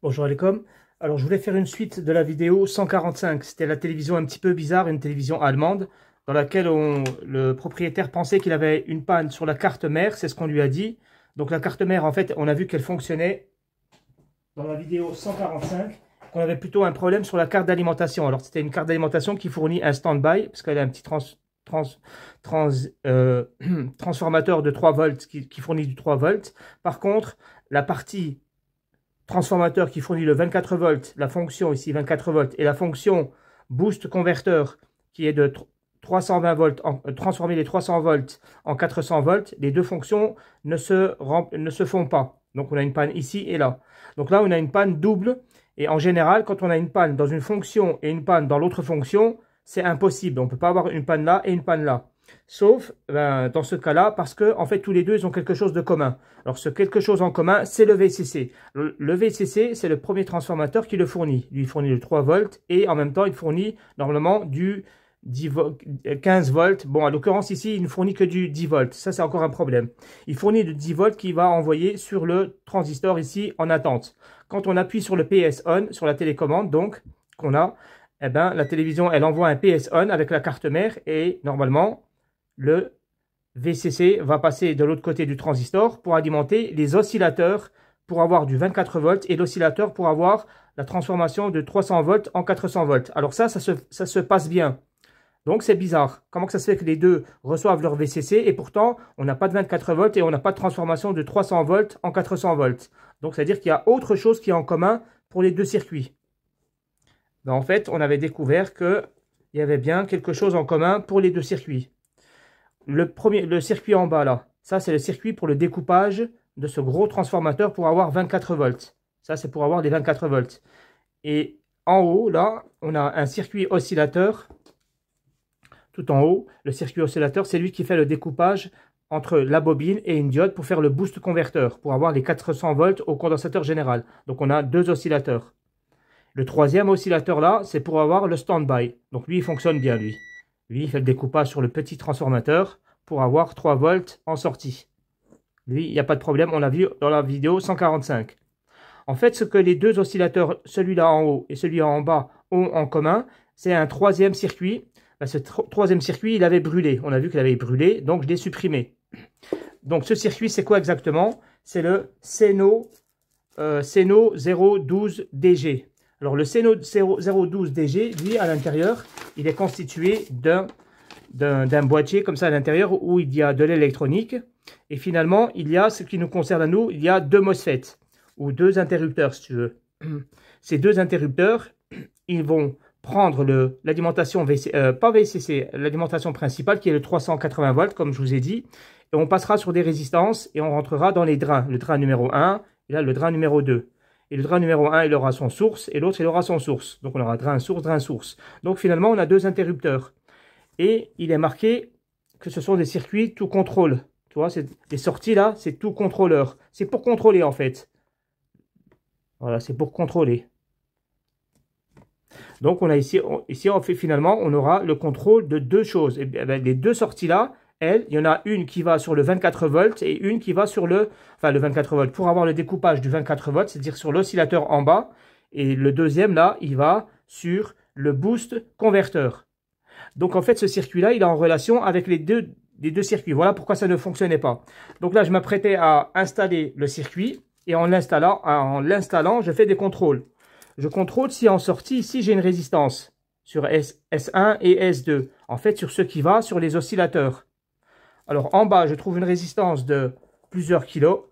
Bonjour Alecom. Alors je voulais faire une suite de la vidéo 145. C'était la télévision un petit peu bizarre, une télévision allemande, dans laquelle le propriétaire pensait qu'il avait une panne sur la carte mère, c'est ce qu'on lui a dit. Donc la carte mère, en fait, on a vu qu'elle fonctionnait dans la vidéo 145, qu'on avait plutôt un problème sur la carte d'alimentation. Alors c'était une carte d'alimentation qui fournit un stand-by, parce qu'elle a un petit trans, trans, transformateur de 3 volts qui fournit du 3 volts. Par contre, la partie transformateur qui fournit le 24 volts, la fonction ici 24 volts, et la fonction boost converteur qui est de 320 volts, transformer les 300 volts en 400 volts, les deux fonctions ne se font pas. Donc on a une panne ici et là. Donc là on a une panne double, et en général quand on a une panne dans une fonction et une panne dans l'autre fonction, c'est impossible. On ne peut pas avoir une panne là et une panne là. Sauf dans ce cas-là, parce que en fait tous les deux ils ont quelque chose de commun. Alors ce quelque chose en commun, c'est le VCC. Le VCC, c'est le premier transformateur qui le fournit. Lui, il fournit le 3 volts et en même temps il fournit normalement du 15 volts. Bon, à l'occurrence ici, il ne fournit que du 10 volts. Ça, c'est encore un problème. Il fournit du 10 volts qui va envoyer sur le transistor ici en attente. Quand on appuie sur le PS on, sur la télécommande, donc, qu'on a, eh ben, la télévision, elle envoie un PS on avec la carte mère et normalement, le VCC va passer de l'autre côté du transistor pour alimenter les oscillateurs pour avoir du 24 volts et l'oscillateur pour avoir la transformation de 300 volts en 400 volts. Alors ça se passe bien. Donc c'est bizarre. Comment que ça se fait que les deux reçoivent leur VCC et pourtant on n'a pas de 24 volts et on n'a pas de transformation de 300 volts en 400 volts. Donc c'est-à-dire qu'il y a autre chose qui est en commun pour les deux circuits. Ben, en fait, on avait découvert qu'il y avait bien quelque chose en commun pour les deux circuits. Le circuit en bas là, ça c'est le circuit pour le découpage de ce gros transformateur pour avoir 24 volts. Ça c'est pour avoir les 24 volts. Et en haut là, on a un circuit oscillateur. Tout en haut, le circuit oscillateur, c'est lui qui fait le découpage entre la bobine et une diode pour faire le boost converteur, pour avoir les 400 volts au condensateur général. Donc on a deux oscillateurs. Le troisième oscillateur là, c'est pour avoir le stand-by. Donc lui, il fonctionne bien lui. Lui, il fait le découpage sur le petit transformateur pour avoir 3 volts en sortie. Lui, il n'y a pas de problème, on l'a vu dans la vidéo 145. En fait, ce que les deux oscillateurs, celui-là en haut et celui-là en bas, ont en commun, c'est un troisième circuit. Ce troisième circuit, il avait brûlé. On a vu qu'il avait brûlé, donc je l'ai supprimé. Donc ce circuit, c'est quoi exactement? C'est le Seno 012DG. Alors le Seno 012DG, lui, à l'intérieur, il est constitué d'un boîtier comme ça à l'intérieur où il y a de l'électronique. Et finalement, il y a, ce qui nous concerne à nous, il y a deux MOSFET, ou deux interrupteurs, si tu veux. Ces deux interrupteurs, ils vont prendre l'alimentation pas VCC, l'alimentation principale qui est le 380 volts, comme je vous ai dit. Et on passera sur des résistances et on rentrera dans les drains. Le drain numéro 1 et là le drain numéro 2. Et le drain numéro 1, il aura son source et l'autre, il aura son source. Donc on aura drain source, drain source. Donc finalement, on a deux interrupteurs. Et il est marqué que ce sont des circuits tout contrôle. Tu vois, les sorties là, c'est tout contrôleur. C'est pour contrôler en fait. Voilà, c'est pour contrôler. Donc on a ici on fait finalement, on aura le contrôle de deux choses. Et bien, les deux sorties là, il y en a une qui va sur le 24 volts et une qui va sur le 24 volts pour avoir le découpage du 24 volts, c'est-à-dire sur l'oscillateur en bas. Et le deuxième là, il va sur le boost converteur. Donc en fait, ce circuit-là, il est en relation avec les deux circuits. Voilà pourquoi ça ne fonctionnait pas. Donc là, je m'apprêtais à installer le circuit et en l'installant, je fais des contrôles. Je contrôle si en sortie, ici, j'ai une résistance sur S1 et S2. En fait, sur ce qui va sur les oscillateurs. Alors, en bas, je trouve une résistance de plusieurs kilos,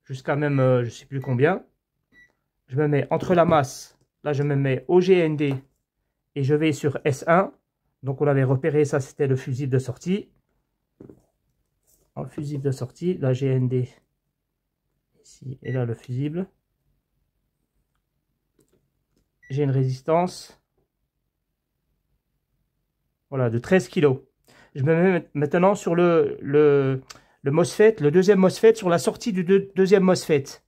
jusqu'à même, je ne sais plus combien. Je me mets entre la masse, là, je me mets au GND et je vais sur S1. Donc, on l'avait repéré, ça, c'était le fusible de sortie. En fusible de sortie, la GND, ici, et là, le fusible. J'ai une résistance, voilà, de 13 kg. Je me mets maintenant sur le MOSFET, le deuxième MOSFET, sur la sortie du deuxième MOSFET.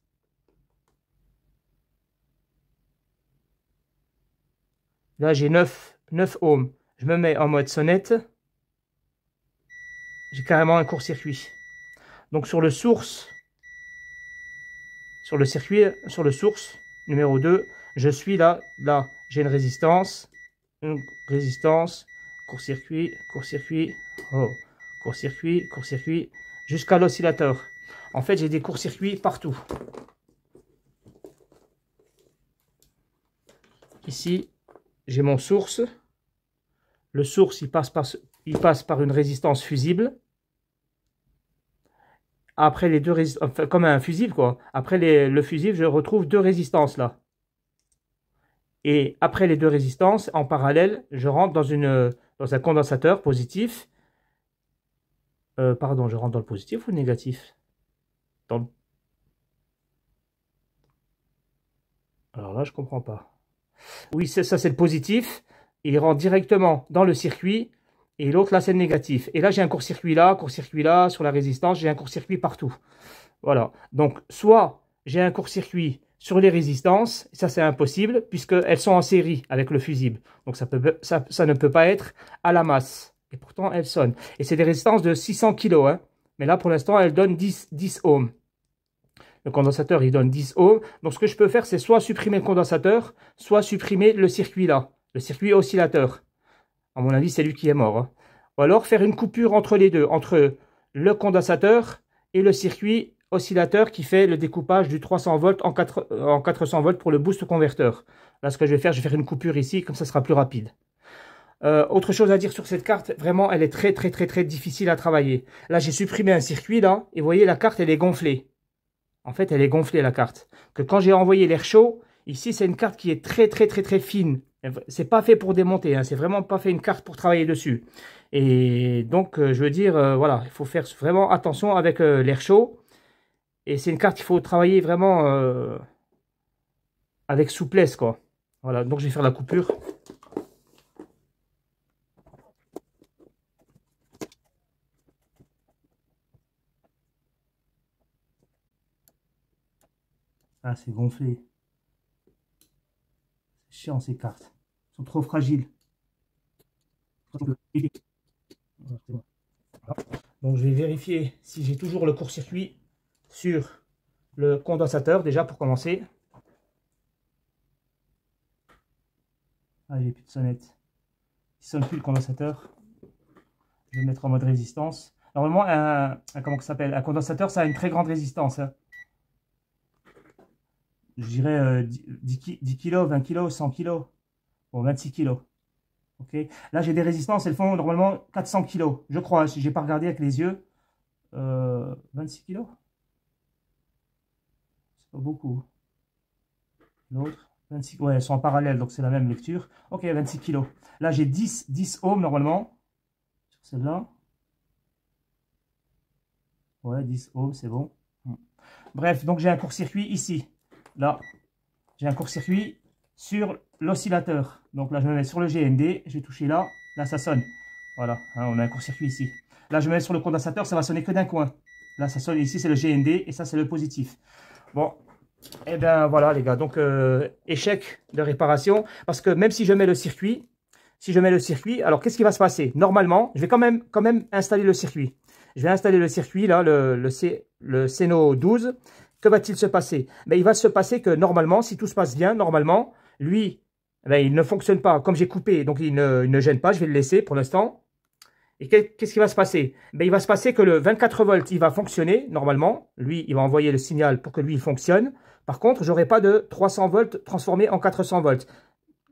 Là, j'ai 9 ohms. Je me mets en mode sonnette. J'ai carrément un court-circuit. Donc sur le source, sur le circuit, sur le source, Numéro 2, je suis là, j'ai une résistance, court-circuit, oh, court-circuit, jusqu'à l'oscillateur. En fait, j'ai des courts-circuits partout. Ici, j'ai mon source. Le source, il passe par une résistance fusible. Après les deux résistances, enfin, comme un fusible quoi. Après le fusible, je retrouve deux résistances là. Et après les deux résistances, en parallèle, je rentre dans un condensateur positif. Pardon, je rentre dans le positif ou le négatif? Alors là, je comprends pas. Oui, ça c'est le positif. Il rentre directement dans le circuit. Et l'autre là, c'est le négatif. Et là, j'ai un court-circuit là, sur la résistance, j'ai un court-circuit partout. Voilà. Donc, soit j'ai un court-circuit sur les résistances, ça c'est impossible, puisqu'elles sont en série avec le fusible. Donc, ça ne peut pas être à la masse. Et pourtant, elles sonnent. Et c'est des résistances de 600 kg. Hein. Mais là, pour l'instant, elles donnent 10 ohms. Le condensateur, il donne 10 ohms. Donc, ce que je peux faire, c'est soit supprimer le condensateur, soit supprimer le circuit là, le circuit oscillateur. À mon avis, c'est lui qui est mort. Hein. Ou alors faire une coupure entre les deux, entre le condensateur et le circuit oscillateur qui fait le découpage du 300 volts en 400 volts pour le boost converteur. Là, ce que je vais faire une coupure ici, comme ça sera plus rapide. Autre chose à dire sur cette carte, vraiment, elle est très difficile à travailler. Là, j'ai supprimé un circuit, là, et vous voyez, la carte, elle est gonflée. En fait, elle est gonflée, la carte. Que quand j'ai envoyé l'air chaud, ici, c'est une carte qui est très fine. C'est pas fait pour démonter, hein, c'est vraiment pas fait une carte pour travailler dessus. Et donc, je veux dire, voilà, il faut faire vraiment attention avec l'air chaud. Et c'est une carte qu'il faut travailler vraiment avec souplesse, quoi. Voilà, donc je vais faire la coupure. Ah, c'est gonflé. C'est chiant, ces cartes. Elles sont trop fragiles. Donc, je vais vérifier si j'ai toujours le court-circuit sur le condensateur, déjà, pour commencer. Ah, il n'y a plus de sonnette. Il ne sonne plus le condensateur. Je vais mettre en mode résistance. Normalement, comment ça s'appelle? Un condensateur, ça a une très grande résistance. Hein. Je dirais 10 kg, 20 kg, 100 kg. Bon, 26 kg. Ok. Là, j'ai des résistances, elles font normalement 400 kg. Je crois, si je n'ai pas regardé avec les yeux. 26 kg. C'est pas beaucoup. L'autre, 26. Ouais, elles sont en parallèle, donc c'est la même lecture. Ok, 26 kg. Là, j'ai 10 ohms normalement. Sur celle-là. Ouais, 10 ohms, c'est bon. Bref, donc j'ai un court-circuit ici. Là, j'ai un court-circuit sur l'oscillateur. Donc là, je me mets sur le GND, je vais toucher là, là ça sonne. Voilà, hein, on a un court-circuit ici. Là, je me mets sur le condensateur, ça va sonner que d'un coin. Là, ça sonne ici, c'est le GND et ça, c'est le positif. Bon, et bien voilà les gars, donc échec de réparation. Parce que même si je mets le circuit, alors qu'est-ce qui va se passer? Normalement, je vais quand même installer le circuit. Je vais installer le circuit, là, le Seno 12. Que va-t-il se passer? Ben, il va se passer que normalement, si tout se passe bien, normalement, lui, ben, il ne fonctionne pas comme j'ai coupé, donc il ne gêne pas, je vais le laisser pour l'instant. Et qu'est-ce qui va se passer? Ben, il va se passer que le 24 volts, il va fonctionner normalement. Lui, il va envoyer le signal pour que lui, il fonctionne. Par contre, je n'aurai pas de 300 volts transformé en 400 volts.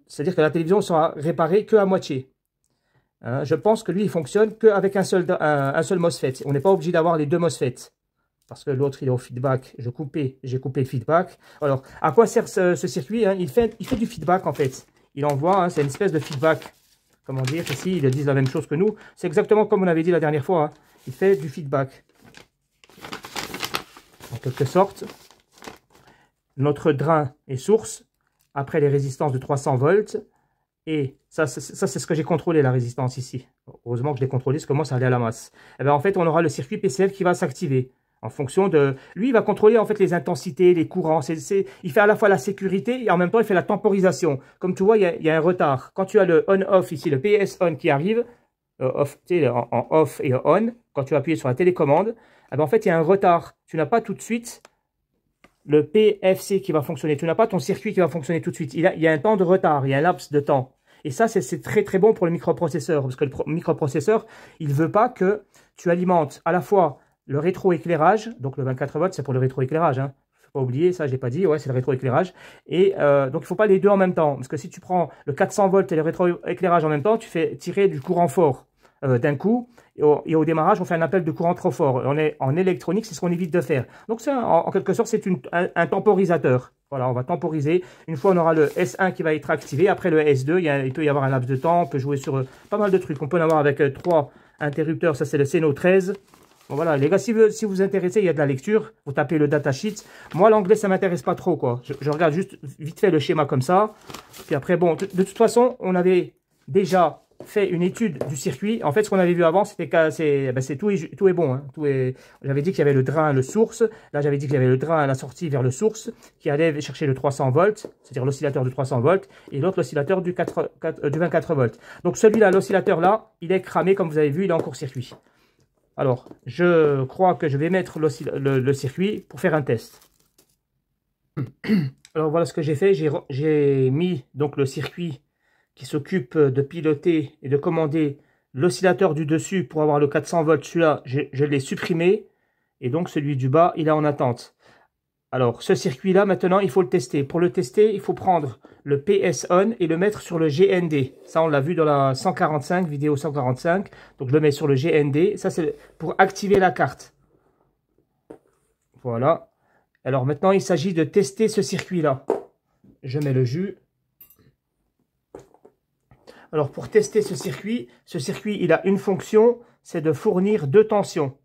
C'est-à-dire que la télévision sera réparée que à moitié. Hein, je pense que lui, il fonctionne qu'avec un seul MOSFET. On n'est pas obligé d'avoir les deux MOSFET. Parce que l'autre, il est au feedback. J'ai coupé le feedback. Alors, à quoi sert ce circuit? Hein? Il fait du feedback, en fait. Il envoie, hein, c'est une espèce de feedback. Comment dire? Ici, ils disent la même chose que nous. C'est exactement comme on avait dit la dernière fois. Hein. Il fait du feedback. En quelque sorte, notre drain est source. Après les résistances de 300 volts. Et ça c'est ce que j'ai contrôlé, la résistance ici. Heureusement que je l'ai contrôlé, parce que moi, ça allait à la masse. Et bien, en fait, on aura le circuit PCF qui va s'activer. En fonction de... Lui, il va contrôler en fait les intensités, les courants. Il fait à la fois la sécurité et en même temps, il fait la temporisation. Comme tu vois, il y a un retard. Quand tu as le on-off ici, le PS-on qui arrive, off, en off et on, quand tu vas appuyer sur la télécommande, eh bien, en fait, il y a un retard. Tu n'as pas tout de suite le PFC qui va fonctionner. Tu n'as pas ton circuit qui va fonctionner tout de suite. Il y a un temps de retard, il y a un laps de temps. Et ça, c'est très très bon pour le microprocesseur. Parce que le microprocesseur, il ne veut pas que tu alimentes à la fois le rétroéclairage. Donc le 24 volts, c'est pour le rétroéclairage. Hein. Faut pas oublier, ça, je l'ai pas dit. Ouais, c'est le rétroéclairage. Et donc, il ne faut pas les deux en même temps. Parce que si tu prends le 400 volts et le rétroéclairage en même temps, tu fais tirer du courant fort d'un coup. Et au démarrage, on fait un appel de courant trop fort. En électronique, c'est ce qu'on évite de faire. Donc, ça, en quelque sorte, c'est un temporisateur. Voilà, on va temporiser. Une fois, on aura le S1 qui va être activé. Après, le S2, il peut y avoir un laps de temps. On peut jouer sur pas mal de trucs. On peut en avoir avec 3 interrupteurs. Ça, c'est le Seno 13. Bon, voilà, les gars, si vous vous intéressez, il y a de la lecture. Vous tapez le datasheet. Moi, l'anglais, ça ne m'intéresse pas trop, quoi. Je regarde juste vite fait le schéma comme ça. Puis après, bon, de toute façon, on avait déjà fait une étude du circuit. En fait, ce qu'on avait vu avant, c'était que tout est bon. Hein. J'avais dit qu'il y avait le drain, le source. Là, j'avais dit qu'il y avait le drain à la sortie vers le source qui allait chercher le 300 volts, c'est-à-dire l'oscillateur de 300 volts, et l'autre l'oscillateur du 24 volts. Donc celui-là, l'oscillateur là, il est cramé, comme vous avez vu, il est en court-circuit. Alors, je crois que je vais mettre le circuit pour faire un test. Alors, voilà ce que j'ai fait. J'ai mis donc le circuit qui s'occupe de piloter et de commander l'oscillateur du dessus pour avoir le 400 volts. Celui-là, je l'ai supprimé. Et donc, celui du bas, il est en attente. Alors, ce circuit-là, maintenant, il faut le tester. Pour le tester, il faut prendre le PS-ON et le mettre sur le GND. Ça, on l'a vu dans la 145, vidéo 145. Donc, je le mets sur le GND. Ça, c'est pour activer la carte. Voilà. Alors, maintenant, il s'agit de tester ce circuit-là. Je mets le jus. Alors, pour tester ce circuit, il a une fonction, c'est de fournir 2 tensions.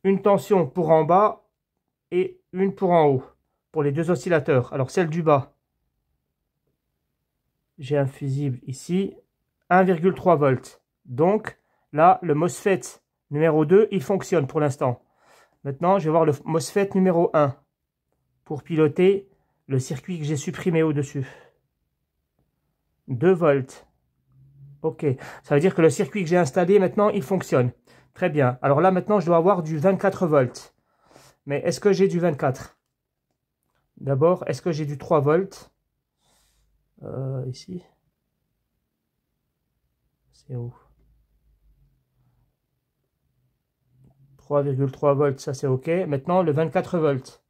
Une tension pour en bas et une pour en haut, pour les 2 oscillateurs. Alors, celle du bas, j'ai un fusible ici, 1,3 volts. Donc, là, le MOSFET numéro 2, il fonctionne pour l'instant. Maintenant, je vais voir le MOSFET numéro 1 pour piloter le circuit que j'ai supprimé au-dessus. 2 volts. Ok, ça veut dire que le circuit que j'ai installé maintenant, il fonctionne. Très bien. Alors là, maintenant, je dois avoir du 24 volts. Mais est-ce que j'ai du 24? D'abord, est-ce que j'ai du 3 volts? Ici. C'est où? 3,3 volts, ça c'est ok. Maintenant, le 24 volts.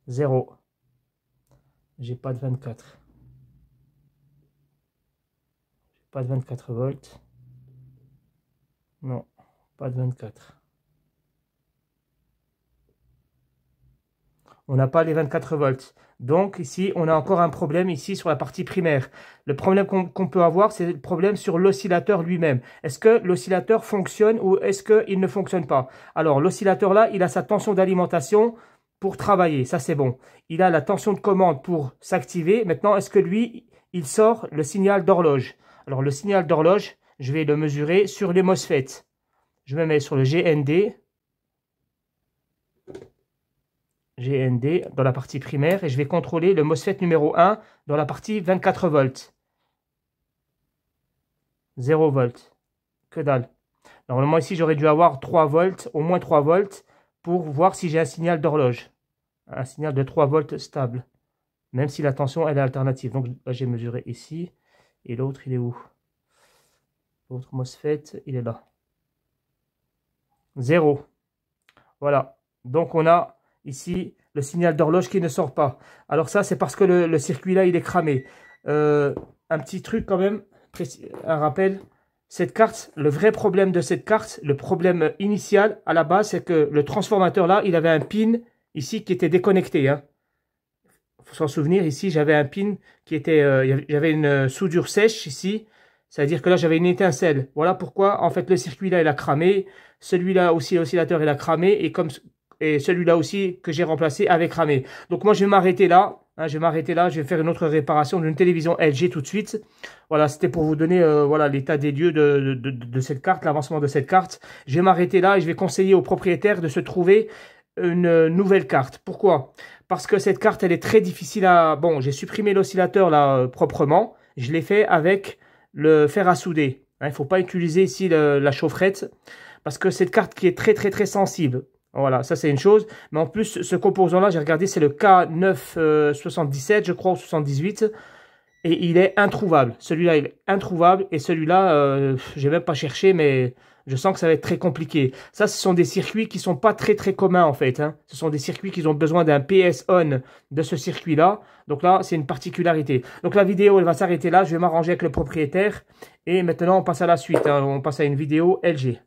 0. J'ai pas de 24. J'ai pas de 24 volts. Non, pas de 24. On n'a pas les 24 volts. Donc ici, on a encore un problème ici sur la partie primaire. Le problème qu'on peut avoir, c'est le problème sur l'oscillateur lui-même. Est-ce que l'oscillateur fonctionne ou est-ce qu'il ne fonctionne pas? Alors l'oscillateur là, il a sa tension d'alimentation pour travailler. Ça c'est bon. Il a la tension de commande pour s'activer. Maintenant, est-ce que lui, il sort le signal d'horloge? Alors le signal d'horloge, je vais le mesurer sur les MOSFET. Je me mets sur le GND. GND dans la partie primaire et je vais contrôler le MOSFET numéro 1 dans la partie 24 volts. 0 volts. Que dalle. Normalement ici j'aurais dû avoir 3 volts, au moins 3 volts pour voir si j'ai un signal d'horloge. Un signal de 3 volts stable. Même si la tension elle est alternative. Donc là j'ai mesuré ici. Et l'autre il est où? L'autre MOSFET il est là. 0. Voilà. Donc on a ici le signal d'horloge qui ne sort pas. Alors ça, c'est parce que le circuit là, il est cramé. Un petit truc quand même, un rappel. Cette carte, le vrai problème de cette carte, le problème initial à la base, c'est que le transformateur là, il avait un pin ici qui était déconnecté. Hein. Faut s'en souvenir, ici, j'avais un pin qui était... j'avais une soudure sèche ici. C'est-à-dire que là, j'avais une étincelle. Voilà pourquoi, en fait, le circuit là, il a cramé. Celui-là aussi, l'oscillateur, il a cramé. Et celui-là aussi que j'ai remplacé avec cramé. Donc moi je vais m'arrêter là. Hein, je vais m'arrêter là. Je vais faire une autre réparation d'une télévision LG tout de suite. Voilà, c'était pour vous donner voilà l'état des lieux de cette carte, l'avancement de cette carte. Je vais m'arrêter là et je vais conseiller aux propriétaires de se trouver une nouvelle carte. Pourquoi? Parce que cette carte elle est très difficile à... Bon, j'ai supprimé l'oscillateur là proprement. Je l'ai fait avec le fer à souder. Hein, il ne faut pas utiliser ici la chaufferette. Parce que cette carte qui est très sensible. Voilà, ça c'est une chose. Mais en plus, ce composant-là, j'ai regardé, c'est le K977, je crois, ou 78. Et il est introuvable. Celui-là, il est introuvable. Et celui-là, j'ai même pas cherché, mais je sens que ça va être très compliqué. Ça, ce sont des circuits qui sont pas très très communs en fait, hein. Ce sont des circuits qui ont besoin d'un PS-on de ce circuit-là. Donc là, c'est une particularité. Donc la vidéo, elle va s'arrêter là. Je vais m'arranger avec le propriétaire. Et maintenant, on passe à la suite, hein. On passe à une vidéo LG.